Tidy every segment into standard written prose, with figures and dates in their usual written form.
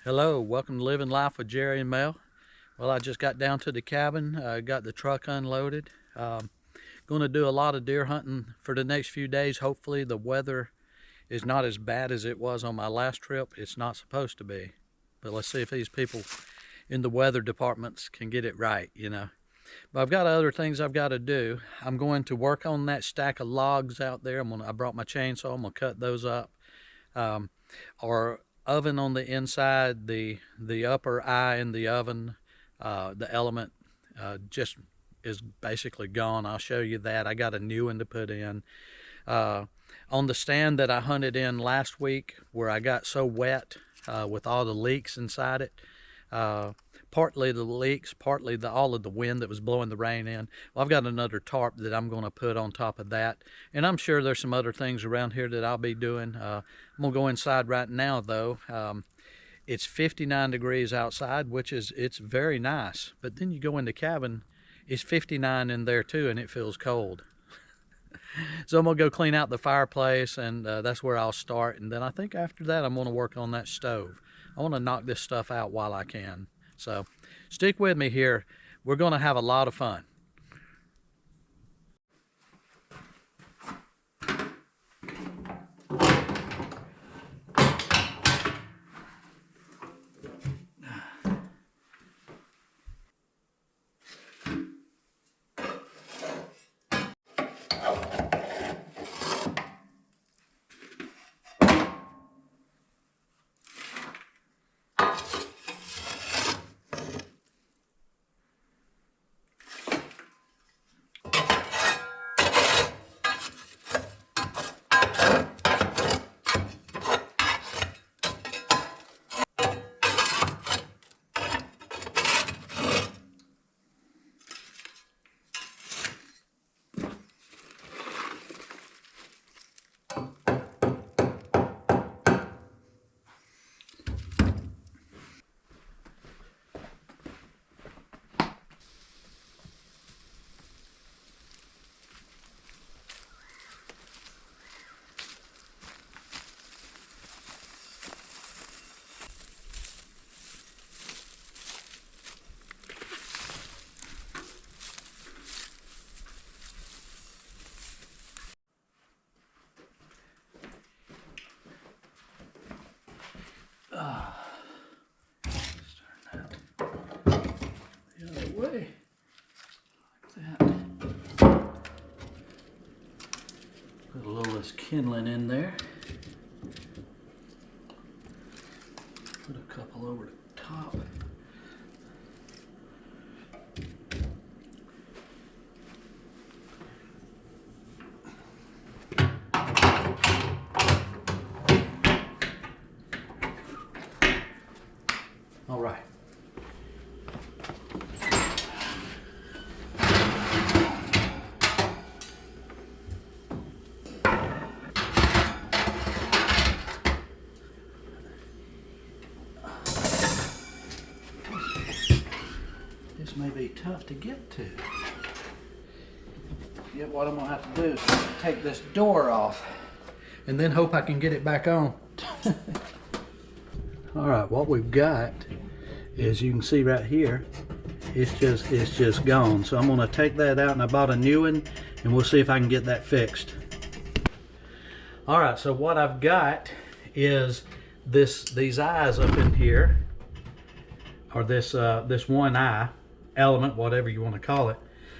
Hello, welcome to Living Life with Jerry and Mel. Well, I just got down to the cabin, got the truck unloaded. Going to do a lot of deer hunting for the next few days. Hopefully the weather is not as bad as it was on my last trip. It's not supposed to be, but let's see if these people in the weather departments can get it right, you know. But I've got other things I've got to do. I'm going to work on that stack of logs out there. I brought my chainsaw. I'm gonna cut those up. Our oven on the inside, the upper eye in the oven, the element just is basically gone. I'll show you that. I got a new one to put in. On the stand that I hunted in last week, where I got so wet with all the leaks inside it, partly the leaks, partly all of the wind that was blowing the rain in. Well, I've got another tarp that I'm going to put on top of that, and I'm sure there's some other things around here that I'll be doing. I'm going to go inside right now, though. It's 59 degrees outside, which it's very nice, but then you go in the cabin, it's 59 in there too, and it feels cold. So I'm going to go clean out the fireplace, and that's where I'll start. And then I think after that, I'm going to work on that stove. I want to knock this stuff out while I can. So stick with me here. We're going to have a lot of fun. Way like that. Put a little less kindling in there. Put a couple over the top. All right. This may be tough to get to. Yet what I'm gonna have to do is take this door off and then hope I can get it back on. All right, what we've got is, you can see right here, it's just gone. So I'm gonna take that out, and I bought a new one, and we'll see if I can get that fixed. All right, so what I've got is these eyes up in here, or this one eye element, whatever you want to call it.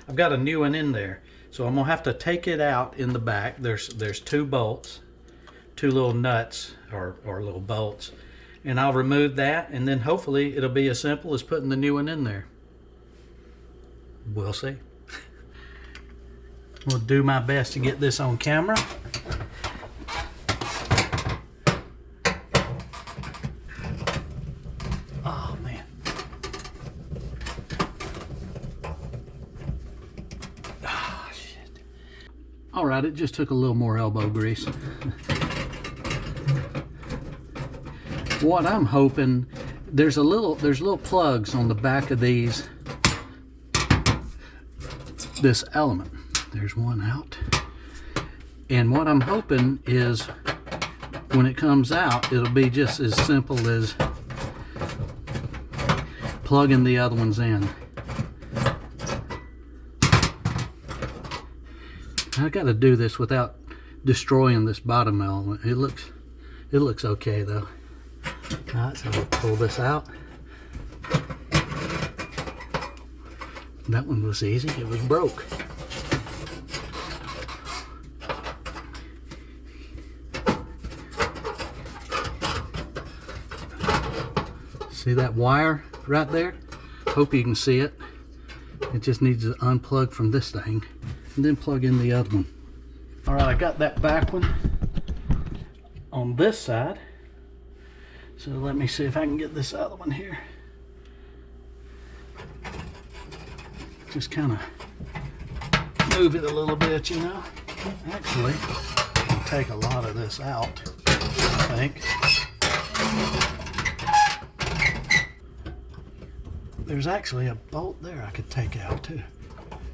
I've got a new one in there, so I'm gonna have to take it out in the back. There's two bolts, two little nuts or little bolts, and I'll remove that, and then hopefully it'll be as simple as putting the new one in there. We'll see. We'll do my best to get this on camera. Oh man. Ah, shit. All right, it just took a little more elbow grease. What I'm hoping, there's little plugs on the back of this element. There's one out. And what I'm hoping is when it comes out, it'll be just as simple as plugging the other ones in. I got to do this without destroying this bottom element. It looks okay though. Alright, so we'll pull this out. That one was easy, it was broke. See that wire right there? Hope you can see it. It just needs to unplug from this thing and then plug in the other one. Alright, I got that back one on this side. So let me see if I can get this other one here. Just kind of move it a little bit, you know. Actually, I'll take a lot of this out, I think. There's actually a bolt there I could take out too.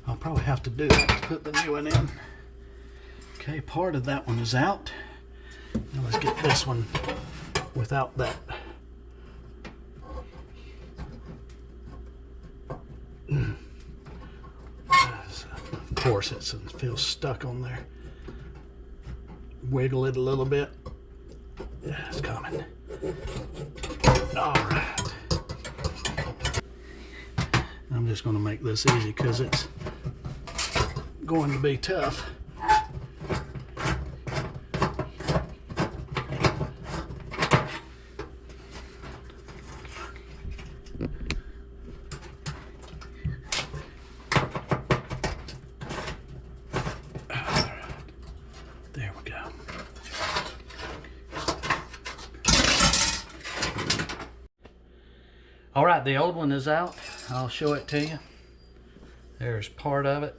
I'll probably have to do that to put the new one in. Okay, part of that one is out. Now let's get this one without that. Of course, it feels stuck on there. Wiggle it a little bit. Yeah, it's coming. All right. I'm just going to make this easy because it's going to be tough. There we go. All right, the old one is out. I'll show it to you. There's part of it.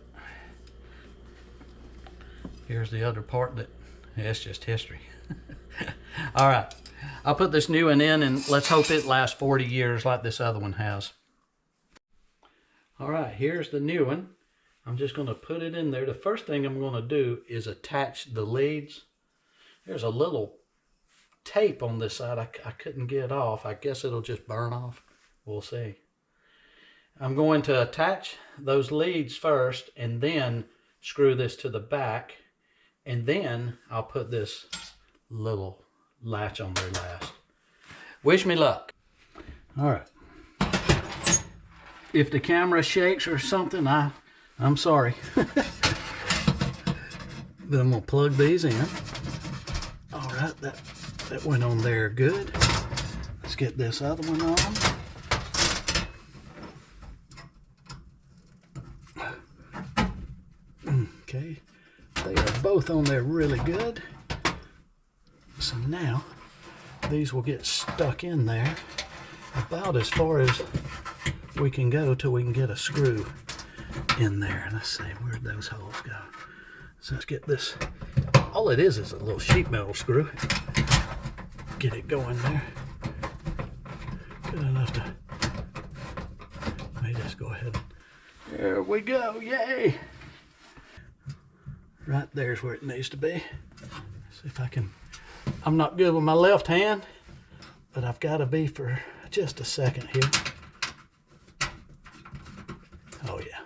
Here's the other part that, yeah, it's just history. All right, I'll put this new one in and let's hope it lasts 40 years like this other one has. All right, here's the new one. I'm just going to put it in there. The first thing I'm going to do is attach the leads. There's a little tape on this side I couldn't get off. I guess it'll just burn off. We'll see. I'm going to attach those leads first and then screw this to the back, and then I'll put this little latch on there last. Wish me luck. All right. If the camera shakes or something, I'm sorry. But I'm gonna plug these in. All right, that went on there good. Let's get this other one on. Okay, they are both on there really good. So now these will get stuck in there about as far as we can go till we can get a screw in there. Let's see, where'd those holes go? So let's get this. All it is a little sheet metal screw. Get it going there. Good enough to. Let me just go ahead. There we go, yay! Right there's where it needs to be. Let's see if I can. I'm not good with my left hand, but I've got to be for just a second here. Oh yeah.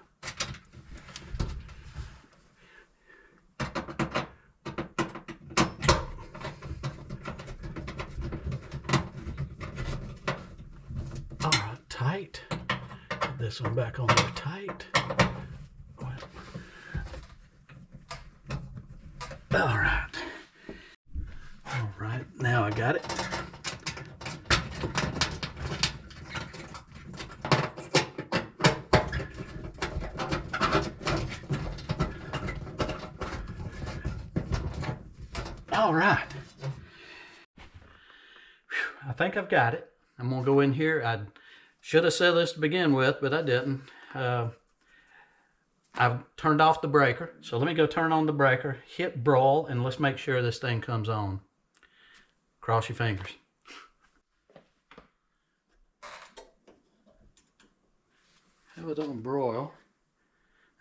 All right, tight. Put this one back on there tight. All right, now I got it. All right. I think I've got it. I'm gonna go in here. I should have said this to begin with, but I didn't. I've turned off the breaker, so let me go turn on the breaker, hit brawl, and let's make sure this thing comes on. Cross your fingers. Have it on broil.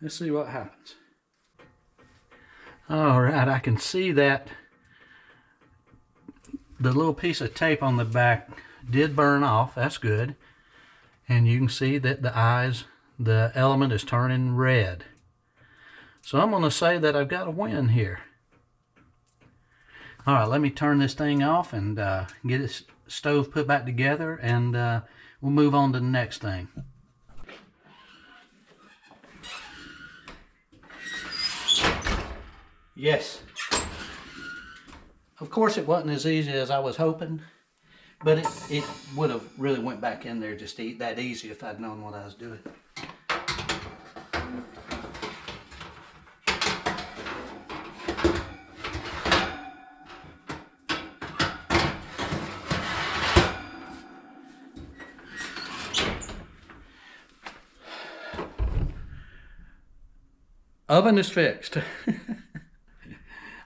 Let's see what happens. All right, I can see that the little piece of tape on the back did burn off. That's good. And you can see that the element is turning red. So I'm going to say that I've got a win here. All right, let me turn this thing off and get this stove put back together, and we'll move on to the next thing. Yes. Of course, it wasn't as easy as I was hoping, but it would have really went back in there just that easy if I'd known what I was doing. Oven is fixed.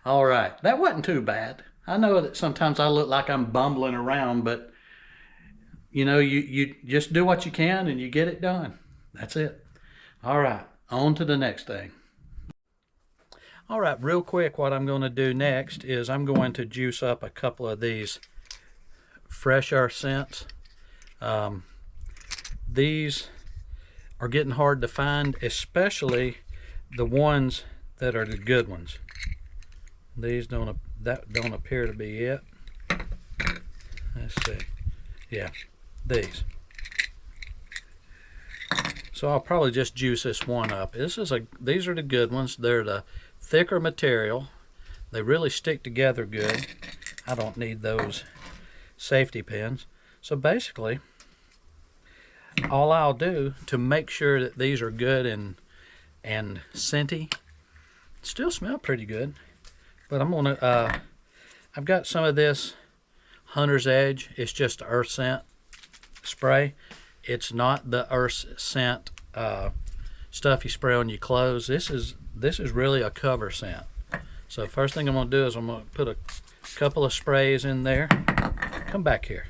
All right, that wasn't too bad. I know that sometimes I look like I'm bumbling around, but you know, you just do what you can and you get it done. That's it. All right, on to the next thing. All right, real quick, what I'm going to do next is I'm going to juice up a couple of these fresh earth scents. These are getting hard to find, especially the ones that are the good ones. These don't appear to be it. Let's see. Yeah, these. So I'll probably just juice this one up. These are the good ones. They're the thicker material. They really stick together good. I don't need those safety pins. So basically, all I'll do to make sure that these are good and scenty, still smell pretty good, but I'm gonna I've got some of this Hunter's Edge. It's just earth scent spray. It's not the earth scent stuff you spray on your clothes. This is really a cover scent. So first thing I'm gonna do is I'm gonna put a couple of sprays in there. Come back here.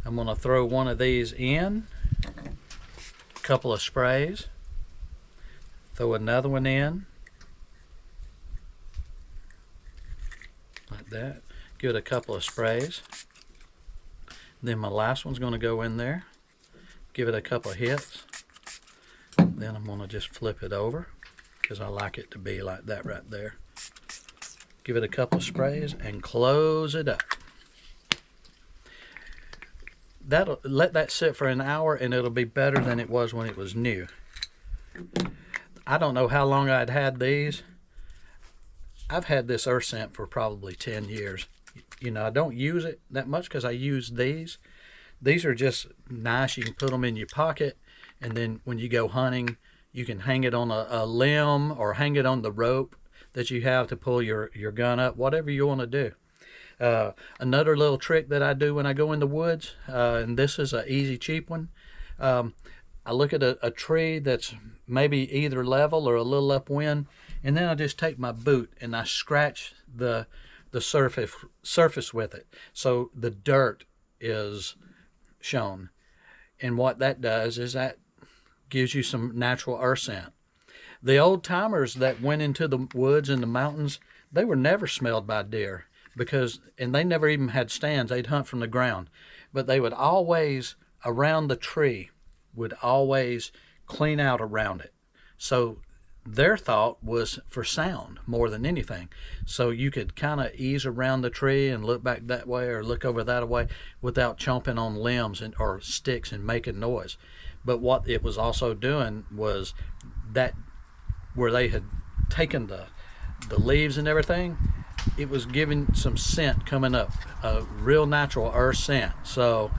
I'm gonna throw one of these in, a couple of sprays. Throw another one in, like that. Give it a couple of sprays. Then my last one's going to go in there. Give it a couple of hits. Then I'm going to just flip it over because I like it to be like that right there. Give it a couple of sprays and close it up. Let that sit for an hour and it'll be better than it was when it was new. I don't know how long I'd had these. I've had this earth scent for probably 10 years. You know, I don't use it that much because I use these. These are just nice. You can put them in your pocket, and then when you go hunting, you can hang it on a limb or hang it on the rope that you have to pull your gun up, whatever you want to do. Another little trick that I do when I go in the woods, and this is an easy, cheap one. I look at a tree that's maybe either level or a little upwind, and then I just take my boot and I scratch the surface with it, so the dirt is shown. And what that does is that gives you some natural earth scent. The old timers that went into the woods and the mountains, they were never smelled by deer and they never even had stands. They'd hunt from the ground, but they would always, around the tree, would always clean out around it. So their thought was for sound more than anything. So you could kind of ease around the tree and look back that way or look over that way without chomping on limbs or sticks and making noise. But what it was also doing was that where they had taken the leaves and everything, it was giving some scent coming up, a real natural earth scent. So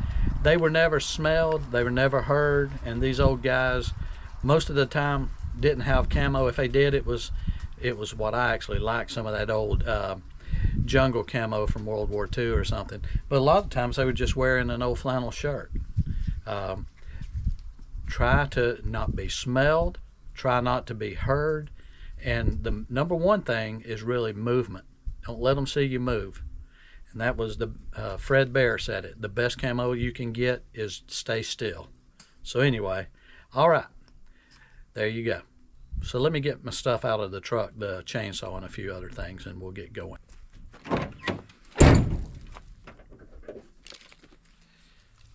they were never smelled, they were never heard, and these old guys most of the time didn't have camo. If they did, it was what I actually like, some of that old jungle camo from World War II or something. But a lot of times they were just wearing an old flannel shirt. Try to not be smelled, try not to be heard, and the number one thing is really movement. Don't let them see you move. And that was Fred Bear said it. The best camo you can get is stay still. So anyway, all right, there you go. So let me get my stuff out of the truck, the chainsaw and a few other things, and we'll get going.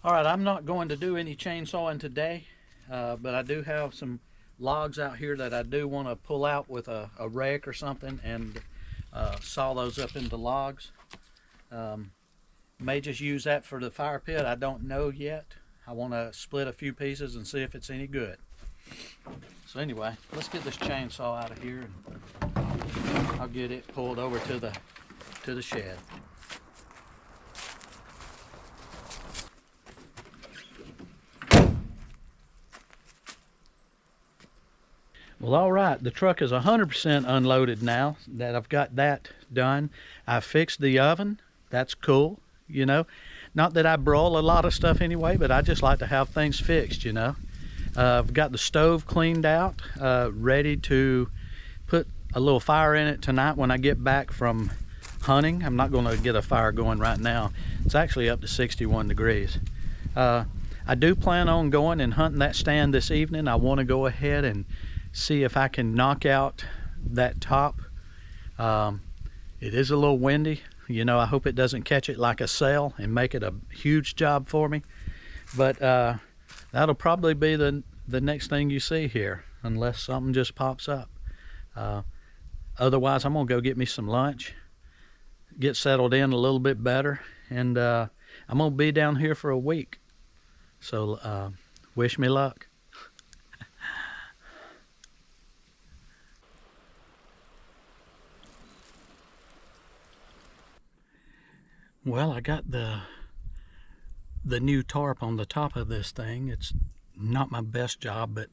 All right, I'm not going to do any chainsawing today, but I do have some logs out here that I do want to pull out with a rake or something and saw those up into logs. May just use that for the fire pit. I don't know yet. I want to split a few pieces and see if it's any good. So anyway, let's get this chainsaw out of here and I'll get it pulled over to the shed. Well, all right, the truck is 100% unloaded now that I've got that done. I fixed the oven. That's cool, you know. Not that I broil a lot of stuff anyway, but I just like to have things fixed, you know. I've got the stove cleaned out, ready to put a little fire in it tonight when I get back from hunting. I'm not going to get a fire going right now. It's actually up to 61 degrees. I do plan on going and hunting that stand this evening. I want to go ahead and see if I can knock out that top. It is a little windy, you know. I hope it doesn't catch it like a sail and make it a huge job for me, but that'll probably be the next thing you see here unless something just pops up. Otherwise I'm gonna go get me some lunch, get settled in a little bit better, and I'm gonna be down here for a week, so wish me luck. Well, I got the new tarp on the top of this thing. It's not my best job, but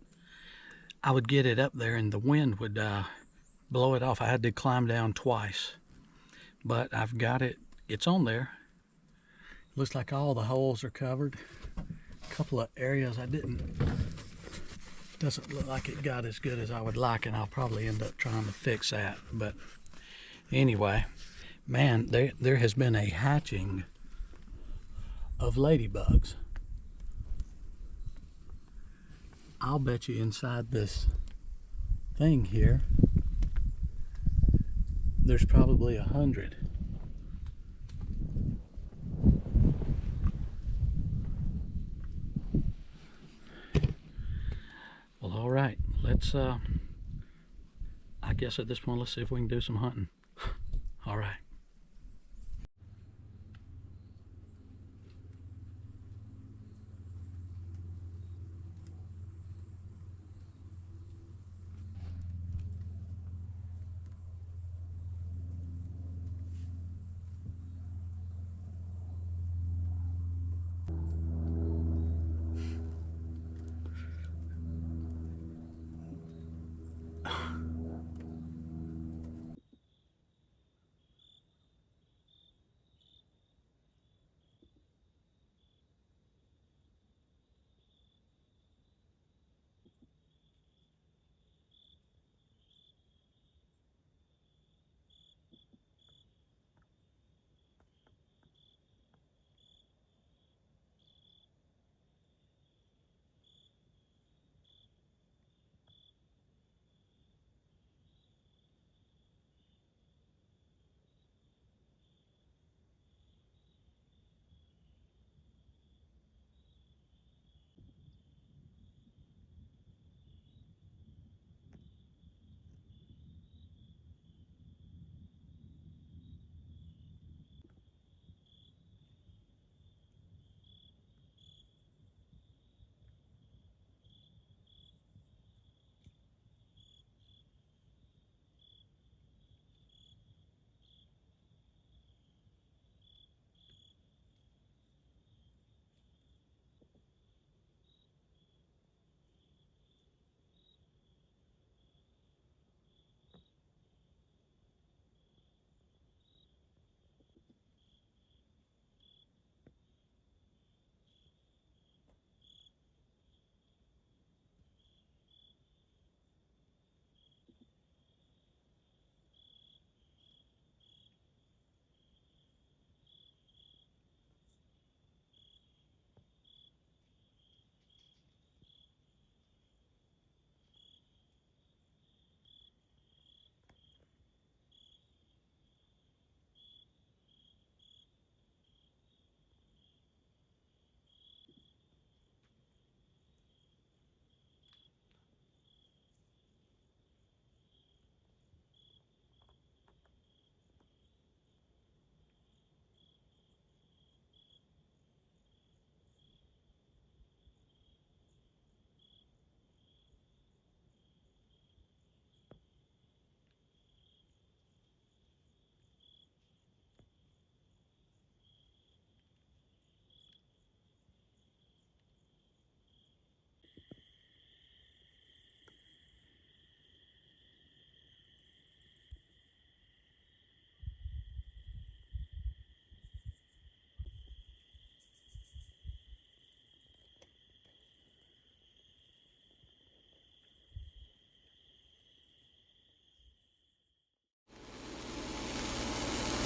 I would get it up there and the wind would blow it off. I had to climb down twice, but I've got it. It's on there. Looks like all the holes are covered. A couple of areas I didn't. Doesn't look like it got as good as I would like, and I'll probably end up trying to fix that. But anyway, man, there has been a hatching of ladybugs. I'll bet you inside this thing here there's probably 100. Well, all right, let's I guess at this point let's see if we can do some hunting. All right.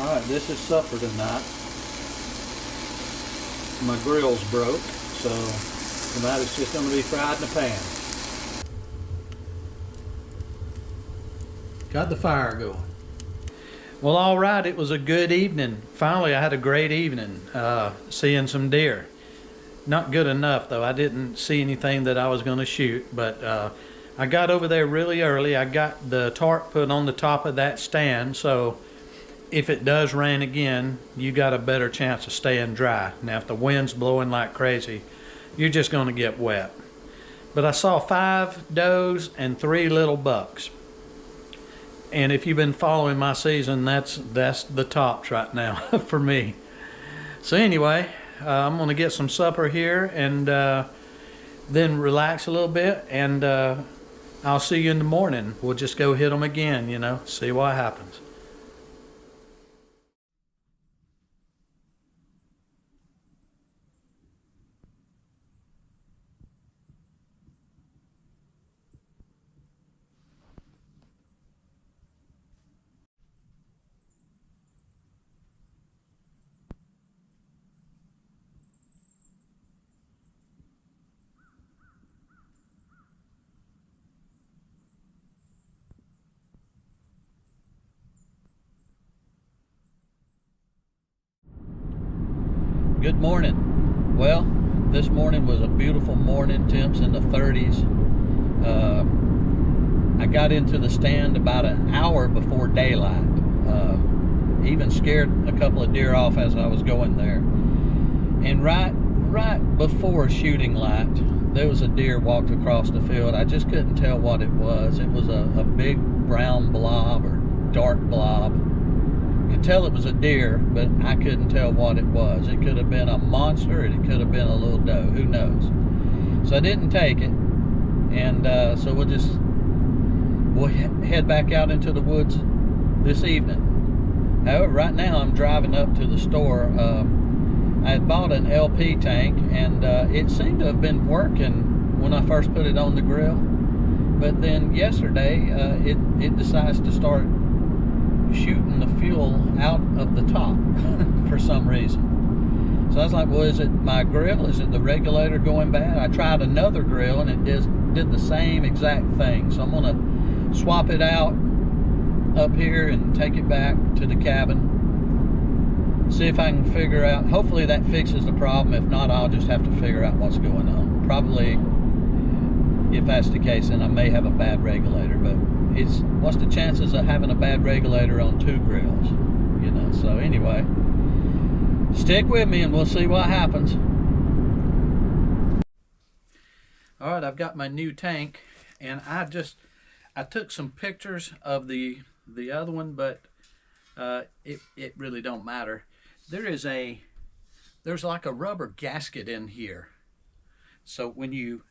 Alright, this is supper tonight. My grill's broke, so tonight it's just going to be fried in a pan. Got the fire going. Well, alright, it was a good evening. Finally, I had a great evening seeing some deer. Not good enough, though. I didn't see anything that I was going to shoot, but I got over there really early. I got the tarp put on the top of that stand, so if it does rain again, you got a better chance of staying dry. Now, if the wind's blowing like crazy, you're just going to get wet. But I saw 5 does and 3 little bucks. And if you've been following my season, that's the tops right now for me. So anyway, I'm going to get some supper here and then relax a little bit, and I'll see you in the morning. We'll just go hit them again, you know, see what happens. Good morning. Well, this morning was a beautiful morning, temps in the 30s. I got into the stand about an hour before daylight. Even scared a couple of deer off as I was going there. And right before shooting light, there was a deer walked across the field. I just couldn't tell what it was. It was a big brown blob or dark blob. Could tell it was a deer, but I couldn't tell what it was. It could have been a monster, and it could have been a little doe, who knows. So I didn't take it, and so we'll head back out into the woods this evening. However, right now I'm driving up to the store. I had bought an LP tank, and it seemed to have been working when I first put it on the grill, but then yesterday it decides to start shooting the fuel out of the top for some reason. So I was like, well, is it my grill? Is it the regulator going bad? I tried another grill and it did the same exact thing. So I'm gonna swap it out up here and take it back to the cabin, see if I can figure out, hopefully that fixes the problem. If not, I'll just have to figure out what's going on. Probably, if that's the case, then I may have a bad regulator, but what's the chances of having a bad regulator on 2 grills, you know? So anyway, stick with me and we'll see what happens. All right, I've got my new tank, and I took some pictures of the other one, but it really don't matter. There's like a rubber gasket in here, so when you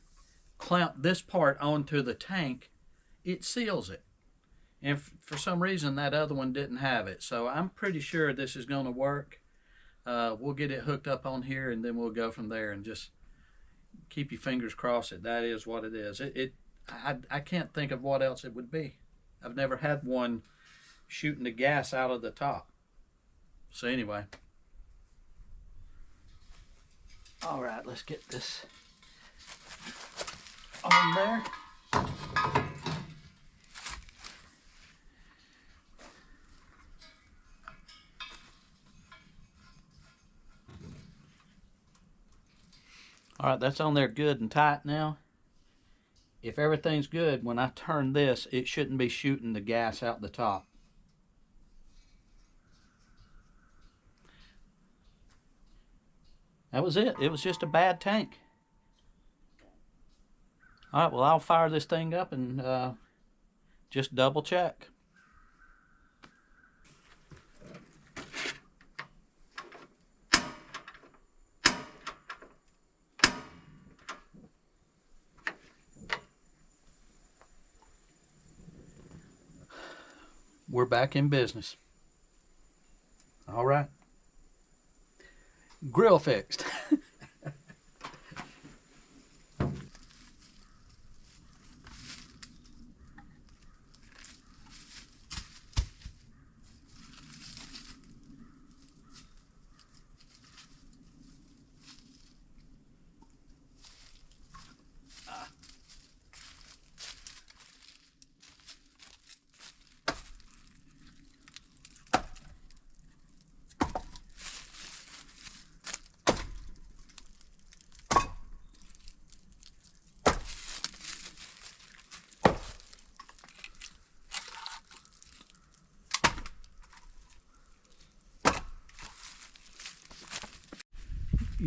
clamp this part onto the tank, it seals it. And for some reason that other one didn't have it, so I'm pretty sure this is going to work. We'll get it hooked up on here, and then we'll go from there, and just keep your fingers crossed that is what it is. I can't think of what else it would be. I've never had one shooting the gas out of the top. So anyway, all right, let's get this on there. All right, that's on there good and tight now. If everything's good, when I turn this, it shouldn't be shooting the gas out the top. That was it. It was just a bad tank. All right, well, I'll fire this thing up and just double check. We're back in business. All right. Grill fixed.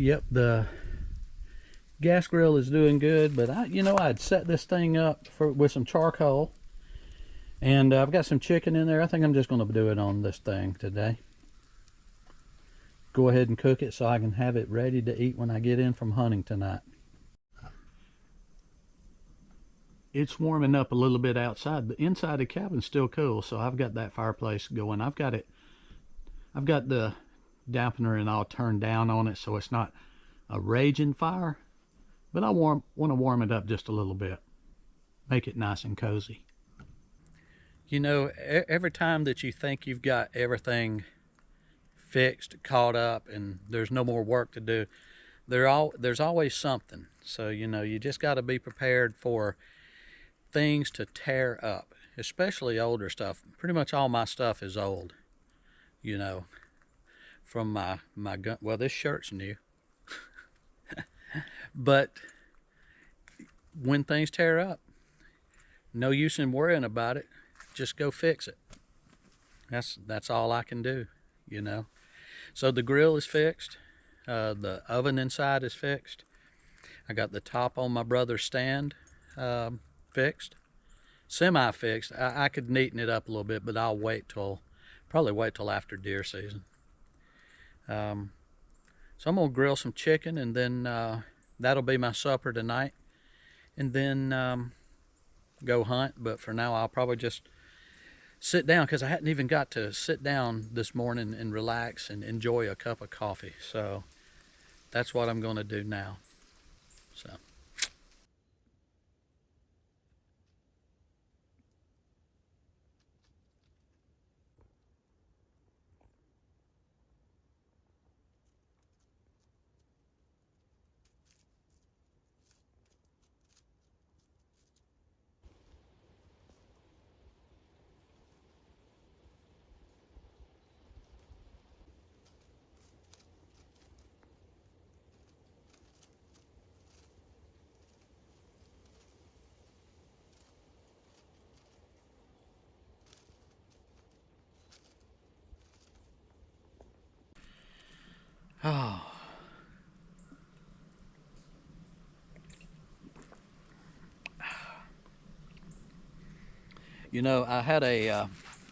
Yep, the gas grill is doing good, but I'd set this thing up with some charcoal, and I've got some chicken in there. I think I'm just going to do it on this thing today. Go ahead and cook it so I can have it ready to eat when I get in from hunting tonight. It's warming up a little bit outside. The inside of the cabin's still cool, so I've got that fireplace going. I've got the dampener and all turned down on it, so it's not a raging fire, but I want to warm it up just a little bit, make it nice and cozy. Every time that you think you've got everything fixed, caught up, and there's no more work to do, there's always something. So you just got to be prepared for things to tear up, especially older stuff. Pretty much all my stuff is old, from my gun. Well, this shirt's new. But when things tear up, no use in worrying about it. Just go fix it. That's all I can do, So the grill is fixed. The oven inside is fixed. I got the top on my brother's stand fixed, semi-fixed. I could neaten it up a little bit, but I'll probably wait till after deer season. So I'm gonna grill some chicken, and then that'll be my supper tonight, and then go hunt. But for now, I'll probably just sit down, because I hadn't even got to sit down this morning and relax and enjoy a cup of coffee. So that's what I'm going to do now. So. Oh.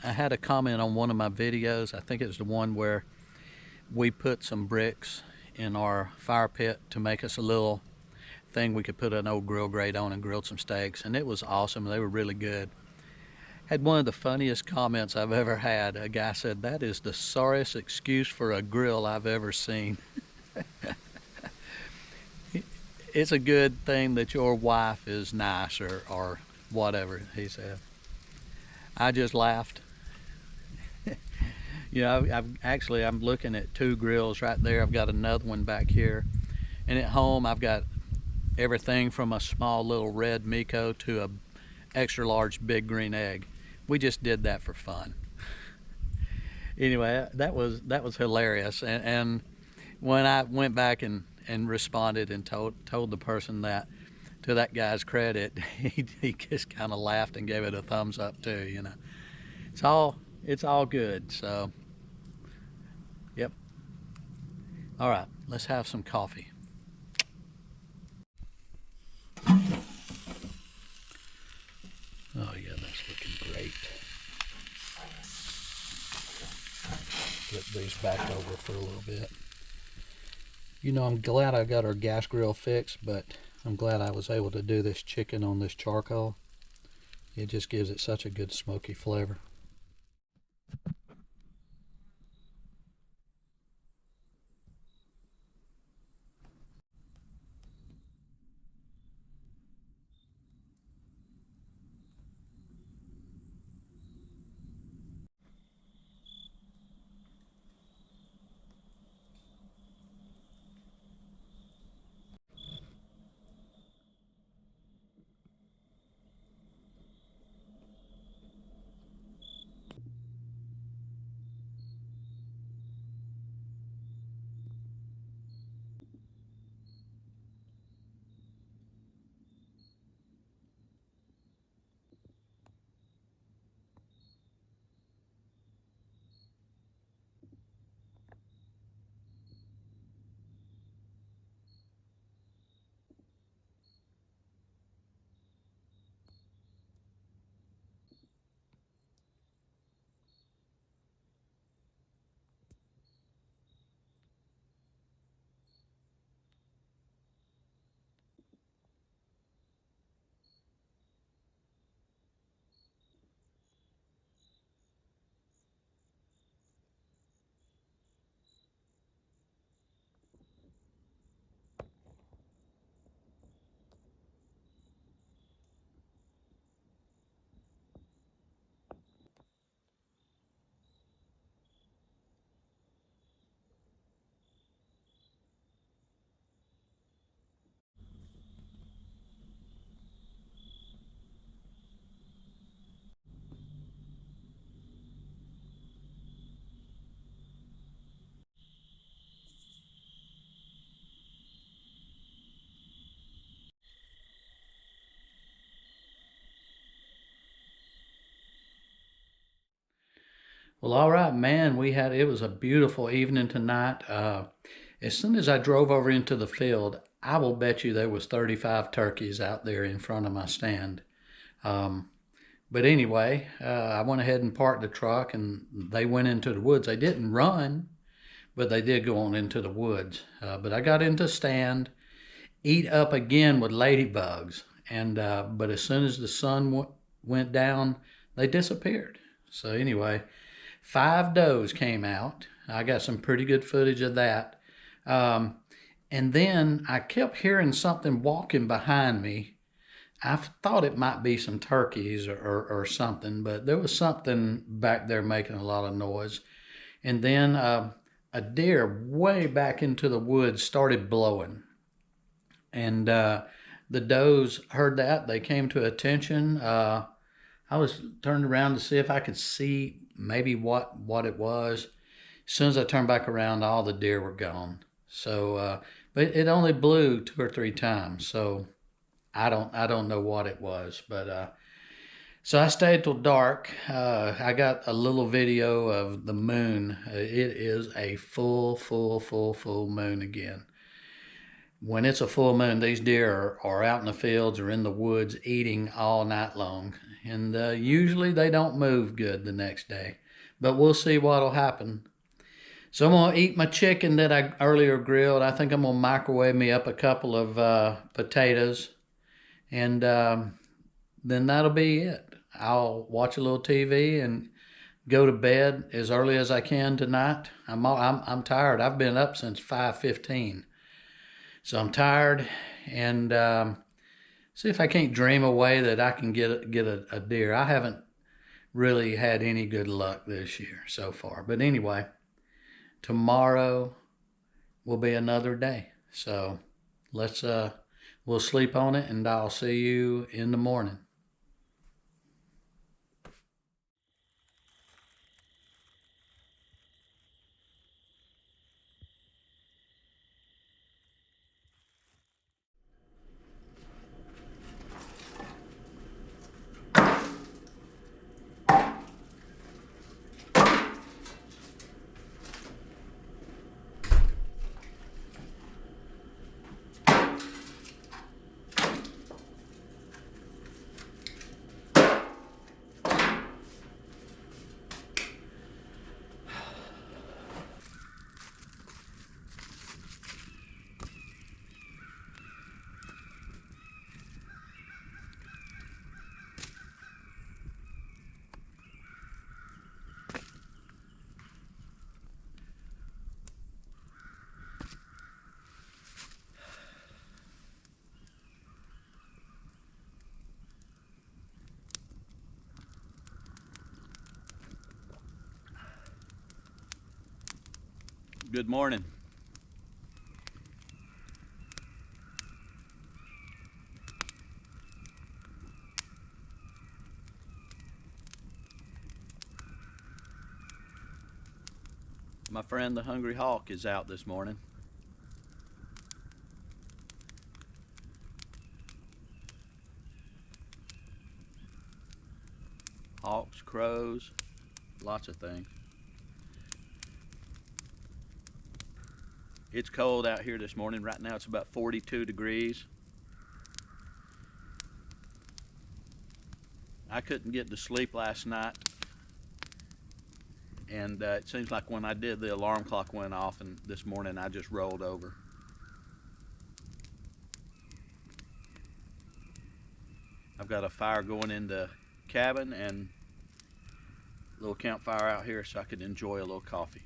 I had a comment on one of my videos. I think it was the one where we put some bricks in our fire pit to make us a little thing we could put an old grill grate on and grilled some steaks, and it was awesome. They were really good. Had one of the funniest comments I've ever had. A guy said, "That is the sorriest excuse for a grill I've ever seen." It's a good thing that your wife is nice, or whatever, he said. I just laughed. I'm looking at two grills right there. I've got another one back here, and at home I've got everything from a small little red Miko to a extra large big green egg. We just did that for fun. Anyway, that was hilarious. And when I went back and responded and told the person that, to that guy's credit, he just kind of laughed and gave it a thumbs up too. It's all good. So, yep. All right, let's have some coffee. Oh yeah, that's looking great. Flip these back over for a little bit. I'm glad I got our gas grill fixed, but I'm glad I was able to do this chicken on this charcoal. It just gives it such a good smoky flavor. Well, all right, man. It was a beautiful evening tonight. As soon as I drove over into the field, I will bet you there was 35 turkeys out there in front of my stand. Um, but anyway, I went ahead and parked the truck, and they went into the woods. They didn't run, but they did go on into the woods. But I got into stand, eat up again with ladybugs, and but as soon as the sun went down, they disappeared. So anyway, 5 does came out. I got some pretty good footage of that. Um, and then I kept hearing something walking behind me. I thought it might be some turkeys or something, but there was something back there making a lot of noise. And then a deer way back into the woods started blowing. And the does heard that. They came to attention. I was turned around to see if I could see maybe what it was. As soon as I turned back around, all the deer were gone. So, but it only blew 2 or 3 times. So I don't know what it was. But so I stayed till dark. I got a little video of the moon. It is a full moon again. When it's a full moon, these deer are out in the fields or in the woods eating all night long. And usually they don't move good the next day. But we'll see what'll happen. So I'm going to eat my chicken that I earlier grilled. I think I'm going to microwave me up a couple of potatoes. And then that'll be it. I'll watch a little TV and go to bed as early as I can tonight. I'm tired. I've been up since 5:15. So I'm tired, and see if I can't dream a way that I can get a deer. I haven't really had any good luck this year so far. But anyway, tomorrow will be another day. So we'll sleep on it, and I'll see you in the morning. Good morning. My friend the Hungry Hawk is out this morning. Hawks, crows, lots of things. It's cold out here this morning. Right now it's about 42 degrees. I couldn't get to sleep last night, and it seems like when I did, the alarm clock went off, and this morning I just rolled over. I've got a fire going in the cabin and a little campfire out here so I could enjoy a little coffee.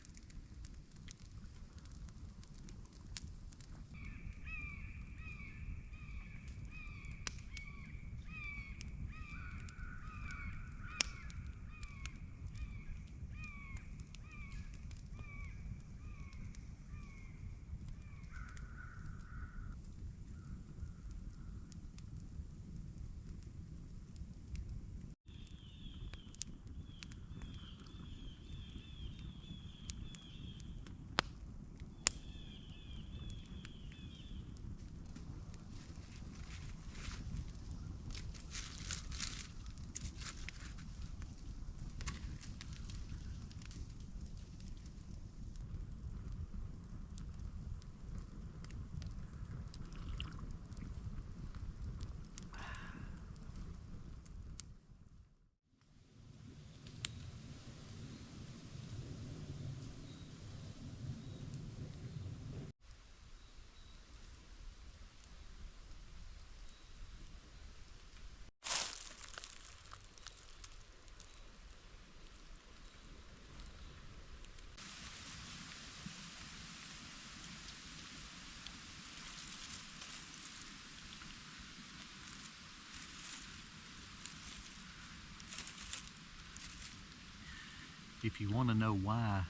if you want to know why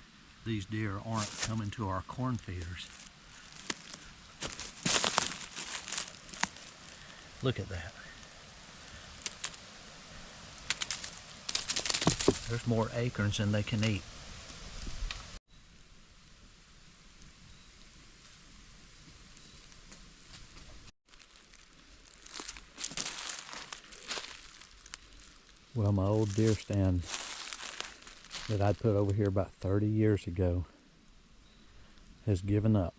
these deer aren't coming to our corn feeders, look at that. There's more acorns than they can eat. Well, my old deer stand that I'd put over here about 30 years ago has given up.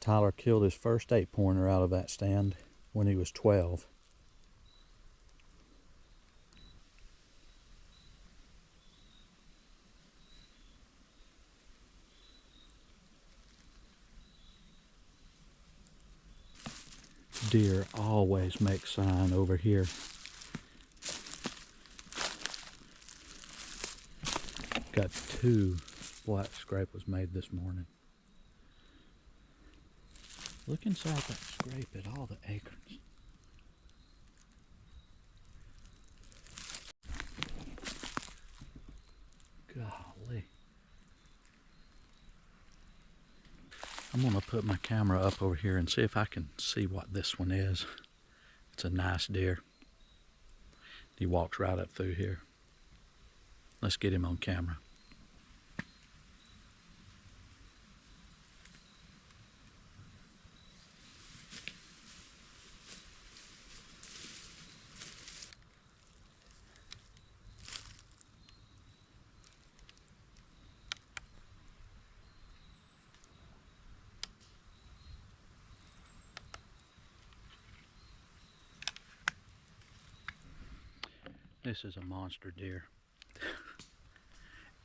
Tyler killed his first 8-pointer out of that stand when he was 12. Deer always make sign over here. Got 2 black scrapers made this morning. Look inside that scrape at all the acorns. Golly. I'm going to put my camera up over here and see if I can see what this one is. It's a nice deer. He walks right up through here. Let's get him on camera. This is a monster deer.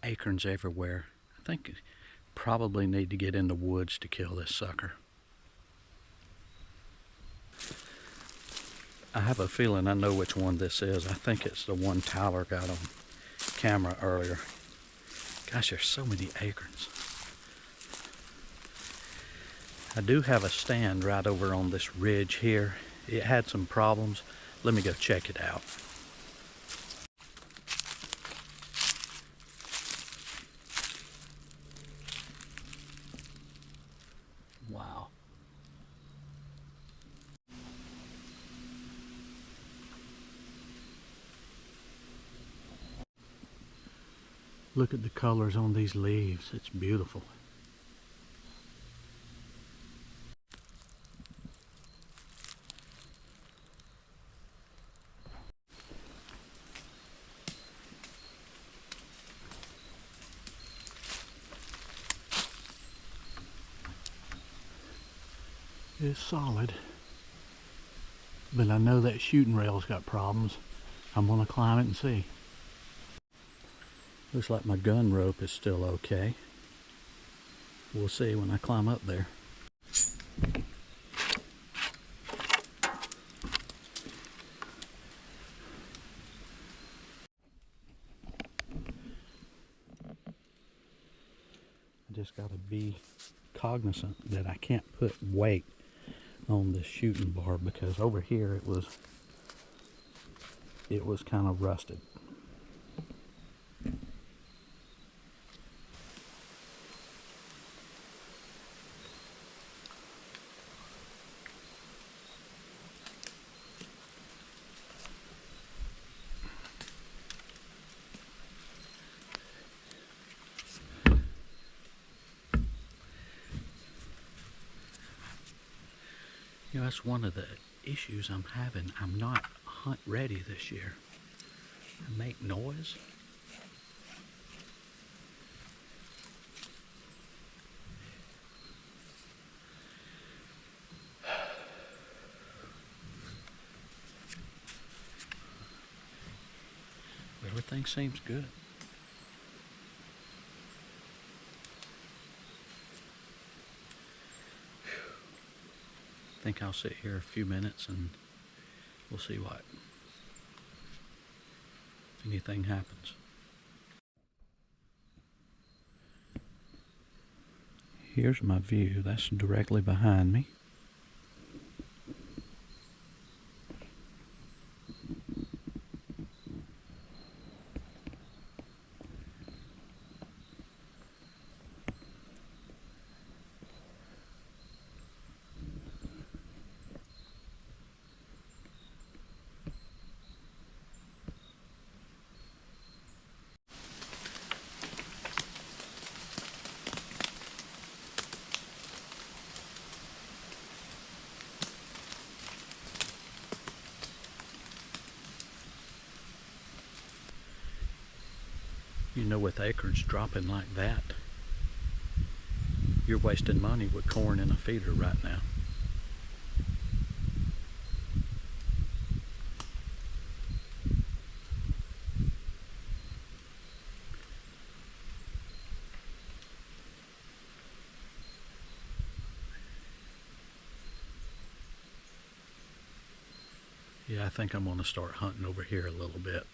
Acorns everywhere. I think probably need to get in the woods to kill this sucker. I have a feeling I know which one this is. I think it's the one Tyler got on camera earlier. Gosh, there's so many acorns. I do have a stand right over on this ridge here. It had some problems. Let me go check it out. Wow. Look at the colors on these leaves. It's beautiful. It's solid, but I know that shooting rail's got problems. I'm gonna climb it and see. Looks like my gun rope is still okay. We'll see when I climb up there. I just gotta be cognizant that I can't put weight on this shooting bar because over here it was kind of rusted. You know, that's one of the issues I'm having. I'm not hunt ready this year. I make noise. Everything seems good. I think I'll sit here a few minutes and we'll see what anything happens. Here's my view. That's directly behind me. know, with acres dropping like that, you're wasting money with corn in a feeder right now. Yeah, I think I'm going to start hunting over here a little bit.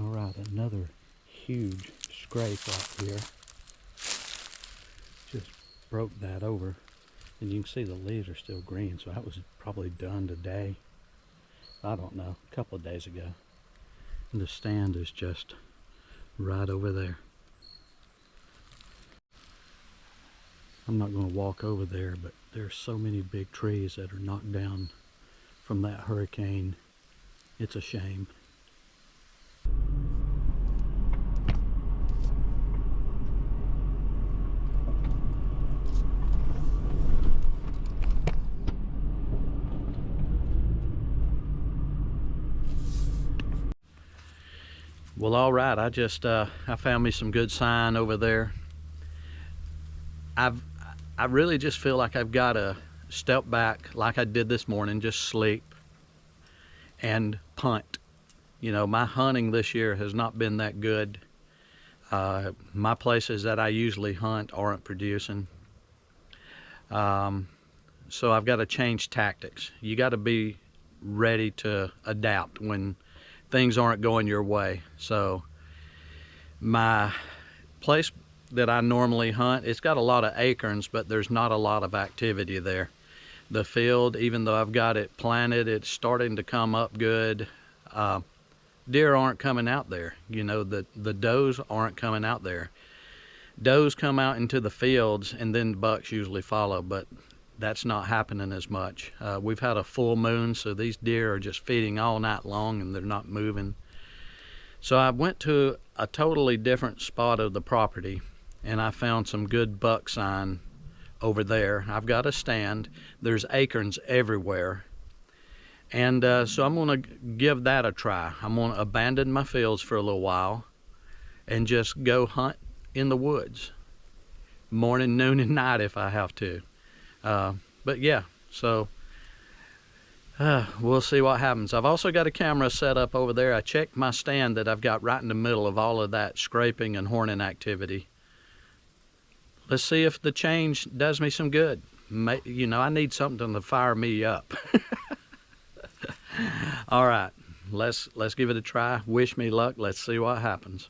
All right, another huge scrape right here. Just broke that over. And you can see the leaves are still green, so that was probably done today. I don't know, a couple of days ago. And the stand is just right over there. I'm not going to walk over there, but there's so many big trees that are knocked down from that hurricane. It's a shame. Well, all right, I found me some good sign over there. I really just feel like I've got to step back like I did this morning, just sleep and punt. You know, my hunting this year has not been that good. My places that I usually hunt aren't producing. So I've got to change tactics. You got to be ready to adapt when things aren't going your way. So my place that I normally hunt, it's got a lot of acorns, but there's not a lot of activity there. The field, even though I've got it planted, it's starting to come up good. Deer aren't coming out there. You know, the does aren't coming out there. Does come out into the fields and then the bucks usually follow, but that's not happening as much. We've had a full moon, so these deer are just feeding all night long and they're not moving. So I went to a totally different spot of the property and I found some good buck sign over there. I've got a stand. There's acorns everywhere. And so I'm gonna give that a try. I'm gonna abandon my fields for a little while and just go hunt in the woods. Morning, noon, and night if I have to. But yeah, so we'll see what happens. I've also got a camera set up over there. I checked my stand that I've got right in the middle of all of that scraping and horning activity. Let's see if the change does me some good. You know, I need something to fire me up. All right, let's give it a try. Wish me luck. Let's see what happens.